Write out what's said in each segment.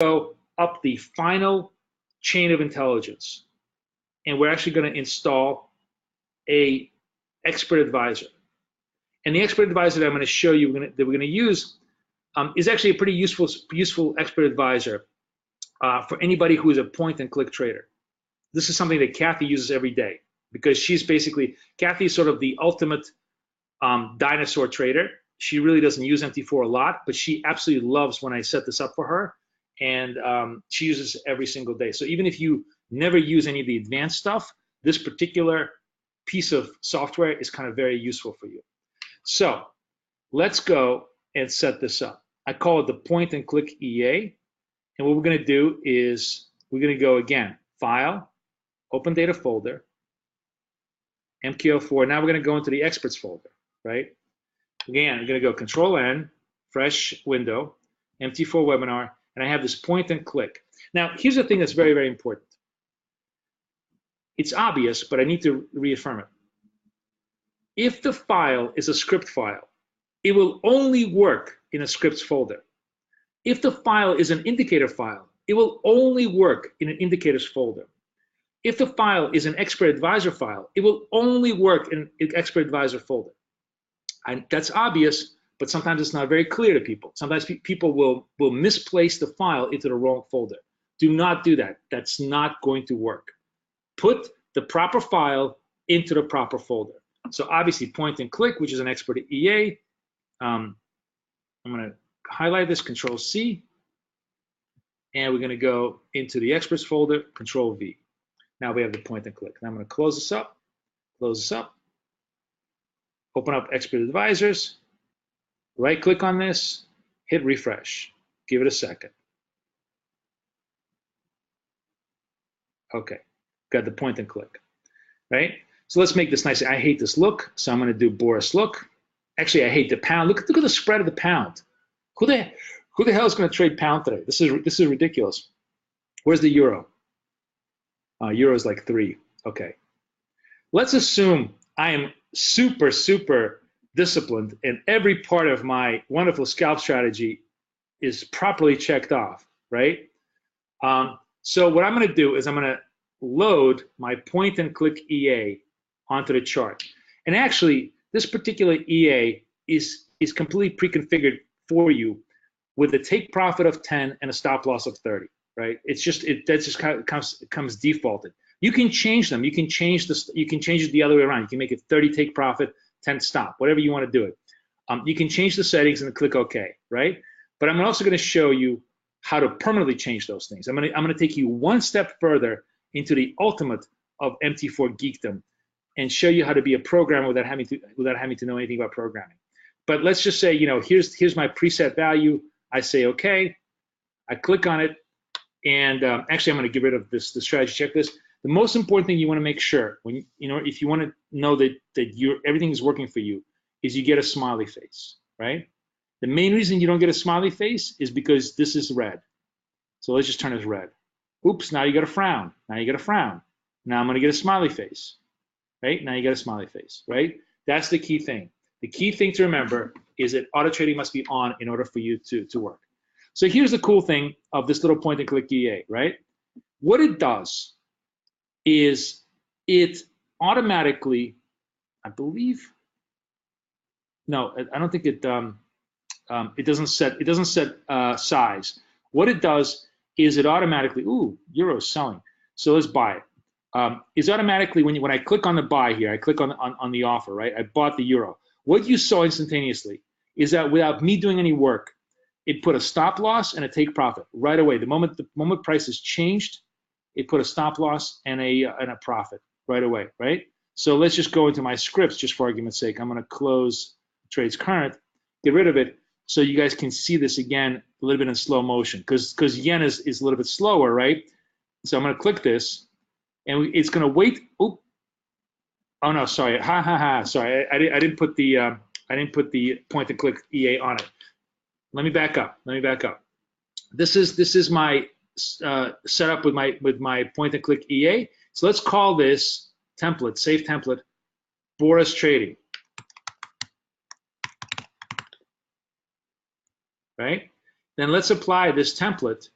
go up the final chain of intelligence, and we're actually going to install a expert advisor. And the expert advisor that I'm going to show you that we're going to use is actually a pretty useful expert advisor for anybody who is a point-and-click trader. This is something that Kathy uses every day because Kathy is sort of the ultimate dinosaur trader. She really doesn't use MT4 a lot, but she absolutely loves when I set this up for her, and she uses it every single day. So even if you never use any of the advanced stuff, this particular piece of software is kind of very useful for you. So let's go and set this up. I call it the point and click EA. And what we're going to do is we're going to go again, File, Open Data Folder, MQ4. Now we're going to go into the Experts folder, right? Again, I'm going to go Control-N, Fresh Window, MT4 Webinar, and I have this point and click. Now, here's the thing that's very, very important. It's obvious, but I need to reaffirm it. If the file is a script file, it will only work in a scripts folder. If the file is an indicator file, it will only work in an indicators folder. If the file is an expert advisor file, it will only work in an expert advisor folder. And that's obvious, but sometimes it's not very clear to people. Sometimes people will misplace the file into the wrong folder. Do not do that. That's not going to work. Put the proper file into the proper folder. So obviously point and click, which is an expert EA. I'm going to highlight this, Control C, and we're going to go into the experts folder, Control V. Now we have the point and click. Now I'm going to close this up, open up expert advisors, right click on this, hit refresh, give it a second. Okay, got the point and click, right? So let's make this nice. I hate this look, so I'm going to do Boris look. Actually, I hate the pound. Look at the spread of the pound. Who the hell is going to trade pound today? This is ridiculous. Where's the euro? Euro is like 3. Okay. Let's assume I am super, super disciplined and every part of my wonderful scalp strategy is properly checked off, right? So what I'm going to do is I'm going to load my point and click EA onto the chart. And actually, this particular EA is completely pre-configured for you with a take profit of 10 and a stop loss of 30, right? It's just that just kind of comes defaulted. You can change them. You can change it the other way around. You can make it 30 take profit, 10 stop, whatever you want to do it. You can change the settings and click OK, right? But I'm also going to show you how to permanently change those things. I'm going to take you one step further into the ultimate of MT4 geekdom and show you how to be a programmer without having to know anything about programming. But let's just say, here's my preset value. I say OK. I click on it, and actually, I'm going to get rid of the strategy checklist. The most important thing you want to make sure when if you want to know that everything is working for you, is you get a smiley face, right? The main reason you don't get a smiley face is because this is red. So let's just turn it red. Oops! Now you got a frown. Now you got a frown. Now I'm going to get a smiley face. Right? Now you got a smiley face, right? That's the key thing. The key thing to remember is that auto trading must be on in order for you to work. So here's the cool thing of this little point and click EA, right? What it does is it automatically, I believe, no, I don't think it doesn't set size. What it does is it automatically, euro's selling. So let's buy it. Is automatically when I click on the buy here, I click on the offer, right? I bought the euro. What you saw instantaneously is that without me doing any work, it put a stop loss and a take profit right away. The moment prices changed, it put a stop loss and a profit right away, right? So let's just go into my scripts just for argument's sake. I'm going to close trades current, get rid of it, so you guys can see this again a little bit in slow motion because yen is a little bit slower, right? So I'm going to click this. And it's going to wait. Oh no, sorry. Sorry, I didn't put the point and click EA on it. Let me back up. This is my setup with my point and click EA. So let's call this template, save template, Boris Trading. Right? Then let's apply this template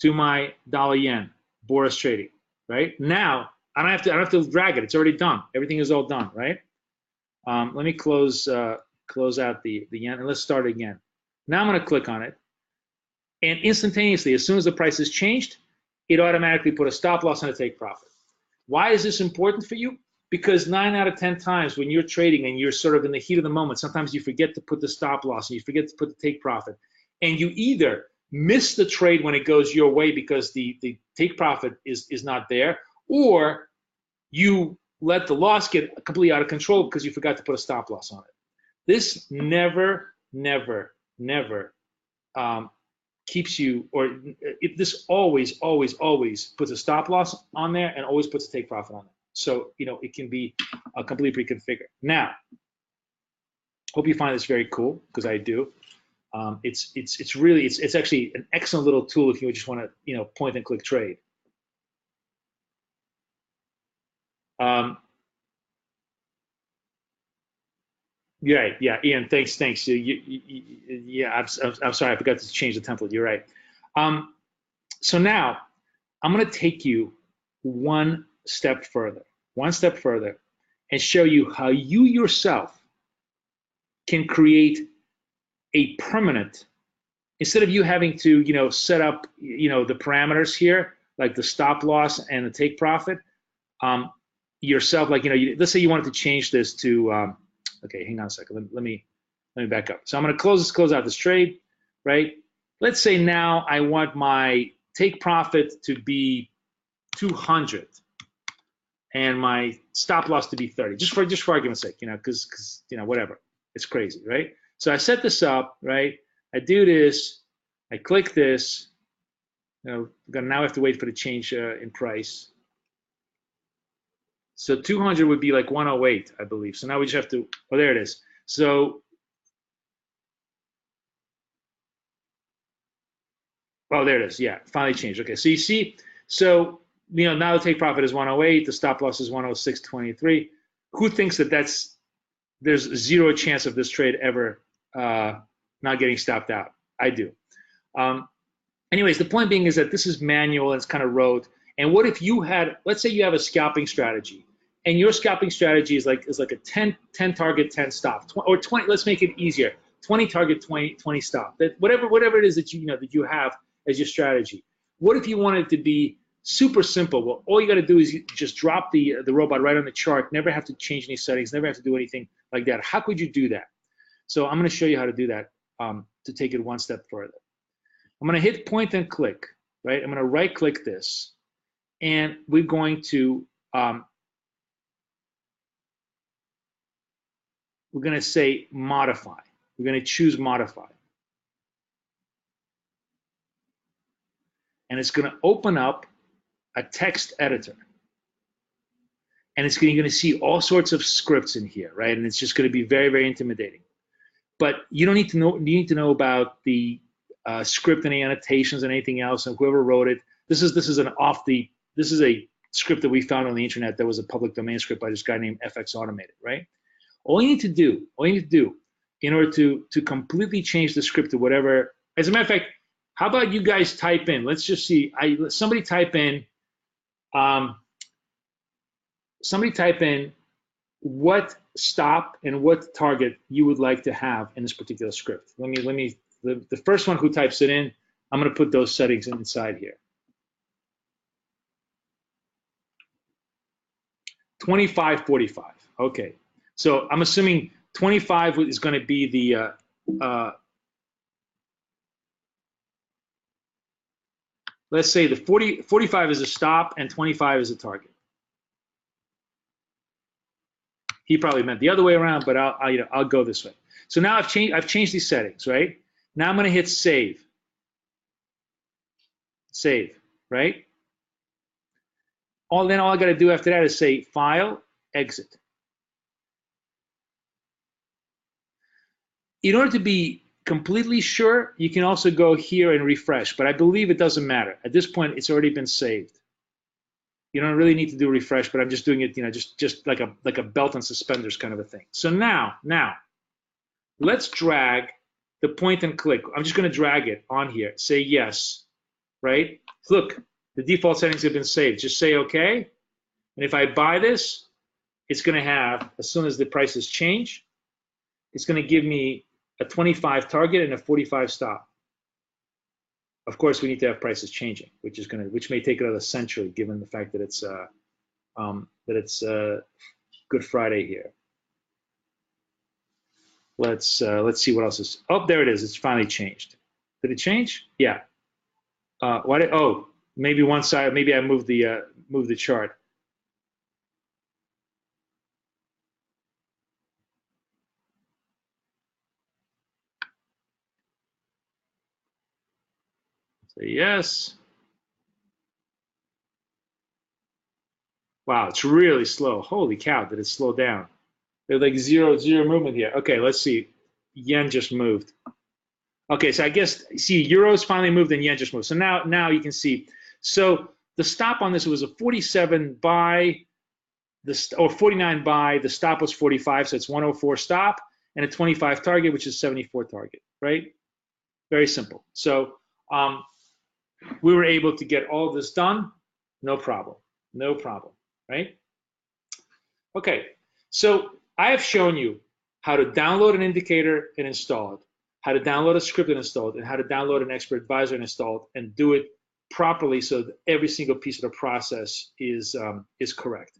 to my dollar yen, Boris trading, right? Now, I don't have to drag it. It's already done. Everything is all done, right? Let me close out the yen, and let's start again. Now I'm going to click on it, and instantaneously, as soon as the price is changed, it automatically put a stop loss and a take profit. Why is this important for you? Because 9 out of 10 times when you're trading and you're sort of in the heat of the moment, sometimes you forget to put the stop loss and you forget to put the take profit, and you either miss the trade when it goes your way because the take profit is not there, or you let the loss get completely out of control because you forgot to put a stop loss on it. This never keeps you, or this always puts a stop loss on there and always puts a take profit on it. So, it can be completely pre-configured. Now, hope you find this very cool, because I do. It's actually an excellent little tool if you just want to, point and click trade. Yeah, Ian, thanks. Yeah, I'm sorry, I forgot to change the template. You're right. So now I'm going to take you one step further, and show you how you yourself can create a permanent, instead of you having to, set up, the parameters here, like the stop loss and the take profit, yourself, like, let's say you wanted to change this to, okay, hang on a second. Let me back up. So I'm going to close out this trade, right? Let's say now I want my take profit to be 200 and my stop loss to be 30, just for argument's sake, because whatever, it's crazy, right? So I set this up, right? I do this, I click this, now I have to wait for the change in price. So 200 would be like 108, I believe. So now we just have to, oh, there it is. So, oh, there it is. Yeah, finally changed. Okay, so you see, so, now the take profit is 108, the stop loss is 106.23. Who thinks that there's zero chance of this trade ever not getting stopped out? I do. Anyways, the point being is that this is manual and it's kind of rote. And what if you had, let's say you have a scalping strategy, and your scalping strategy is like a 10 target, 10 stop, or 20. Let's make it easier: 20 target, 20 stop. That whatever it is that that you have as your strategy. What if you wanted it to be super simple? Well, all you got to do is you just drop the robot right on the chart. Never have to change any settings. Never have to do anything like that. How could you do that? So I'm going to show you how to do that to take it one step further. I'm going to hit point and click. Right. I'm going to right click this. And we're going to say modify. We're going to choose modify. And it's going to open up a text editor. And you're going to see all sorts of scripts in here, right? And it's just going to be very, very intimidating. But you don't need to know. You need to know about the script and the annotations and anything else. And whoever wrote it, this is a script that we found on the internet that was a public domain script by this guy named FX Automated, right? All you need to do in order to completely change the script to whatever, as a matter of fact, how about you guys type in, let's just see, somebody type in what stop and what target you would like to have in this particular script. The first one who types it in, I'm going to put those settings inside here. 25.45. Okay, so I'm assuming 25 is going to be the let's say the 45 is a stop and 25 is a target. He probably meant the other way around, but I'll go this way. So now I've changed these settings, right? Now I'm going to hit save. Save, right? All I got to do after that is say file, exit. In order to be completely sure, you can also go here and refresh, but I believe it doesn't matter. At this point, it's already been saved. You don't really need to do refresh, but I'm just doing it, just like a belt and suspenders kind of a thing. So now, let's drag the point and click. I'm just going to drag it on here. Say yes, right? Look, the default settings have been saved. Just say okay. And if I buy this, it's going to have, as soon as the prices change, it's going to give me a 25 target and a 45 stop. Of course, we need to have prices changing, which may take another century, given the fact that it's Good Friday here. Let's see what else is. Oh, there it is. It's finally changed. Did it change? Yeah. Why did? Oh, maybe one side. Maybe I moved the chart. Say yes. Wow, it's really slow. Holy cow, did it slow down? There's like zero movement here. Okay, let's see. Yen just moved. Okay, so I guess, see, euros finally moved and yen just moved. So now you can see. So the stop on this was a 47 buy, or 49 buy. The stop was 45, so it's 104 stop, and a 25 target, which is 74 target, right? Very simple. So we were able to get all this done, no problem, right? Okay, so I have shown you how to download an indicator and install it, how to download a script and install it, and how to download an expert advisor and install it, and do it properly so that every single piece of the process is correct.